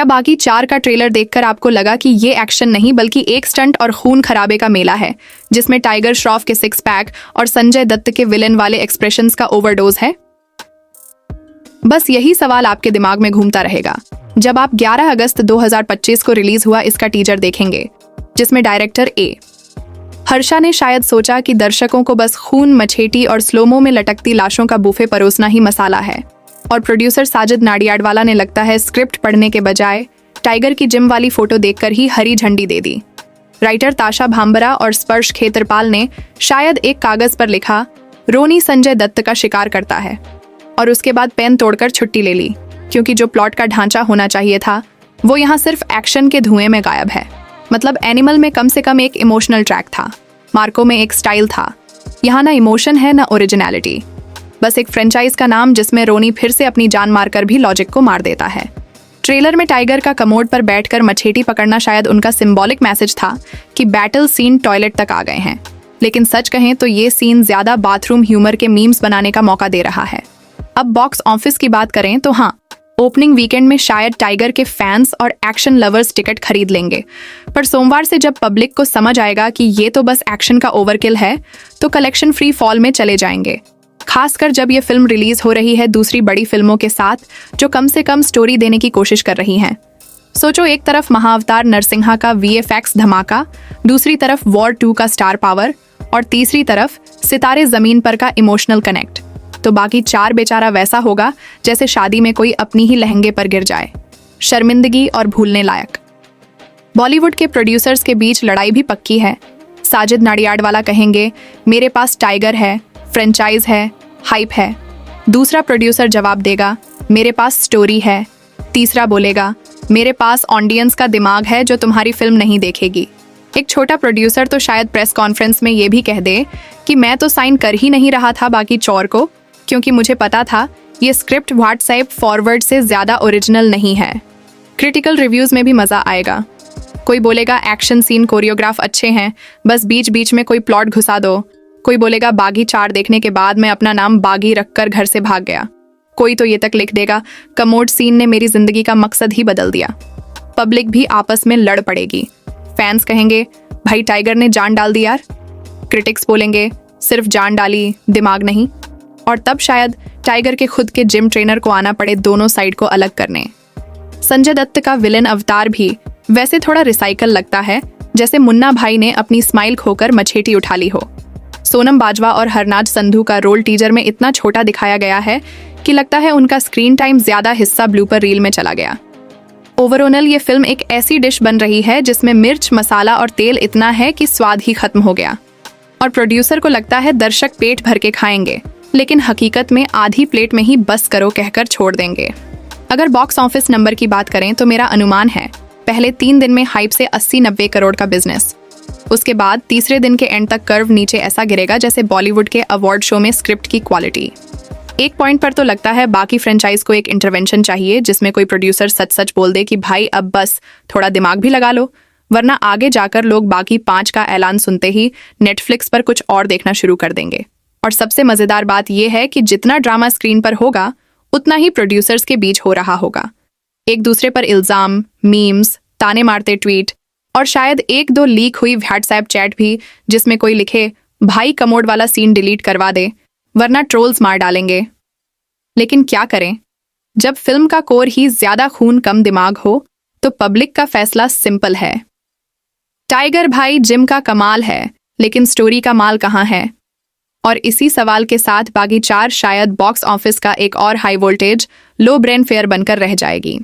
क्या बागी 4 का ट्रेलर देखकर आपको लगा कि ये एक्शन नहीं बल्कि एक स्टंट और खून खराबे का मेला है, जिसमें टाइगर श्रॉफ के 6 पैक और संजय दत्त के विलेन वाले एक्सप्रेशंस का ओवरडोज है? बस यही सवाल आपके दिमाग में घूमता रहेगा जब आप 11 अगस्त 2025 को रिलीज हुआ इसका टीजर देखेंगे, जिसमें डायरेक्टर हर्षा ने शायद सोचा कि दर्शकों को बस खून, मछेटी और स्लोमो में लटकती लाशों का बुफे परोसना ही मसाला है, और प्रोड्यूसर साजिद नाडियाडवाला ने लगता है स्क्रिप्ट पढ़ने के बजाय टाइगर की जिम वाली फोटो देखकर ही हरी झंडी दे दी। राइटर ताशा भांबरा और स्पर्श खेतरपाल ने शायद एक कागज पर लिखा, रोनी संजय दत्त का शिकार करता है, और उसके बाद पेन तोड़कर छुट्टी ले ली, क्योंकि जो प्लॉट का ढांचा होना चाहिए था वो यहाँ सिर्फ एक्शन के धुएं में गायब है। मतलब एनिमल में कम से कम एक इमोशनल ट्रैक था, मार्को में एक स्टाइल था, यहाँ ना इमोशन है ना ओरिजिनलिटी, बस एक फ्रेंचाइज का नाम जिसमें रोनी फिर से अपनी जान मारकर भी लॉजिक को मार देता है। ट्रेलर में टाइगर का कमोड पर बैठकर मछेटी पकड़ना शायद उनका सिंबॉलिक मैसेज था कि बैटल सीन टॉयलेट तक आ गए हैं, लेकिन सच कहें तो ये सीन ज्यादा बाथरूम ह्यूमर के मीम्स बनाने का मौका दे रहा है। अब बॉक्स ऑफिस की बात करें तो हाँ, ओपनिंग वीकेंड में शायद टाइगर के फैंस और एक्शन लवर्स टिकट खरीद लेंगे, पर सोमवार से जब पब्लिक को समझ आएगा कि ये तो बस एक्शन का ओवरकिल है, तो कलेक्शन फ्री फॉल में चले जाएंगे, खासकर जब ये फिल्म रिलीज हो रही है दूसरी बड़ी फिल्मों के साथ जो कम से कम स्टोरी देने की कोशिश कर रही हैं। सोचो, एक तरफ महाअवतार नरसिंहा का VFX धमाका, दूसरी तरफ वॉर 2 का स्टार पावर, और तीसरी तरफ सितारे जमीन पर का इमोशनल कनेक्ट। तो बाकी 4 बेचारा वैसा होगा जैसे शादी में कोई अपनी ही लहंगे पर गिर जाए, शर्मिंदगी और भूलने लायक। बॉलीवुड के प्रोड्यूसर्स के बीच लड़ाई भी पक्की है। साजिद नाडियाडवाला कहेंगे, मेरे पास टाइगर है, फ्रेंचाइज है, हाइप है। दूसरा प्रोड्यूसर जवाब देगा, मेरे पास स्टोरी है। तीसरा बोलेगा, मेरे पास ऑडियंस का दिमाग है जो तुम्हारी फिल्म नहीं देखेगी। एक छोटा प्रोड्यूसर तो शायद प्रेस कॉन्फ्रेंस में ये भी कह दे कि मैं तो साइन कर ही नहीं रहा था बाकी 4 को, क्योंकि मुझे पता था ये स्क्रिप्ट व्हाट्सएप फॉरवर्ड से ज्यादा ओरिजिनल नहीं है। क्रिटिकल रिव्यूज में भी मजा आएगा। कोई बोलेगा एक्शन सीन कोरियोग्राफ अच्छे हैं, बस बीच बीच में कोई प्लॉट घुसा दो। कोई बोलेगा बागी 4 देखने के बाद मैं अपना नाम बागी रखकर घर से भाग गया। कोई तो ये तक लिख देगा, कमोड सीन ने मेरी जिंदगी का मकसद ही बदल दिया। पब्लिक भी आपस में लड़ पड़ेगी। फैंस कहेंगे, भाई टाइगर ने जान डाल दी यार। क्रिटिक्स बोलेंगे, सिर्फ जान डाली, दिमाग नहीं। और तब शायद टाइगर के खुद के जिम ट्रेनर को आना पड़े दोनों साइड को अलग करने। संजय दत्त का विलेन अवतार भी वैसे थोड़ा रिसाइकल लगता है, जैसे मुन्ना भाई ने अपनी स्माइल खोकर मछेटी उठा ली हो। सोनम बाजवा और हरनाज संधू का रोल टीजर में इतना छोटा दिखाया गया है कि लगता है उनका स्क्रीन टाइम ज्यादा हिस्सा ब्लूपर रील में चला गया। ओवरऑल ये फिल्म एक ऐसी डिश बन रही है जिसमें मिर्च, मसाला और तेल इतना है कि स्वाद ही खत्म हो गया, और प्रोड्यूसर को लगता है दर्शक पेट भर के खाएंगे, लेकिन हकीकत में आधी प्लेट में ही बस करो कहकर छोड़ देंगे। अगर बॉक्स ऑफिस नंबर की बात करें तो मेरा अनुमान है पहले 3 दिन में हाइप से 80-90 करोड़ का बिजनेस। उसके बाद तीसरे दिन के एंड तक कर्व नीचे ऐसा गिरेगा जैसे बॉलीवुड के अवार्ड शो में स्क्रिप्ट की क्वालिटी। एक पॉइंट पर तो लगता है बाकी फ्रेंचाइज को एक इंटरवेंशन चाहिए जिसमें कोई प्रोड्यूसर सच सच बोल दे कि भाई अब बस थोड़ा दिमाग भी लगा लो, वरना आगे जाकर लोग बाकी 5 का ऐलान सुनते ही नेटफ्लिक्स पर कुछ और देखना शुरू कर देंगे। और सबसे मजेदार बात यह है कि जितना ड्रामा स्क्रीन पर होगा उतना ही प्रोड्यूसर्स के बीच हो रहा होगा। एक दूसरे पर इल्जाम, मीम्स, ताने मारते ट्वीट, और शायद 1-2 लीक हुई व्हाट्सएप चैट भी जिसमें कोई लिखे, भाई कमोड वाला सीन डिलीट करवा दे वरना ट्रोल्स मार डालेंगे। लेकिन क्या करें, जब फिल्म का कोर ही ज्यादा खून कम दिमाग हो तो पब्लिक का फैसला सिंपल है। टाइगर भाई जिम का कमाल है, लेकिन स्टोरी का माल कहाँ है? और इसी सवाल के साथ बागी 4 शायद बॉक्स ऑफिस का एक और हाई वोल्टेज लो ब्रेन फेयर बनकर रह जाएगी।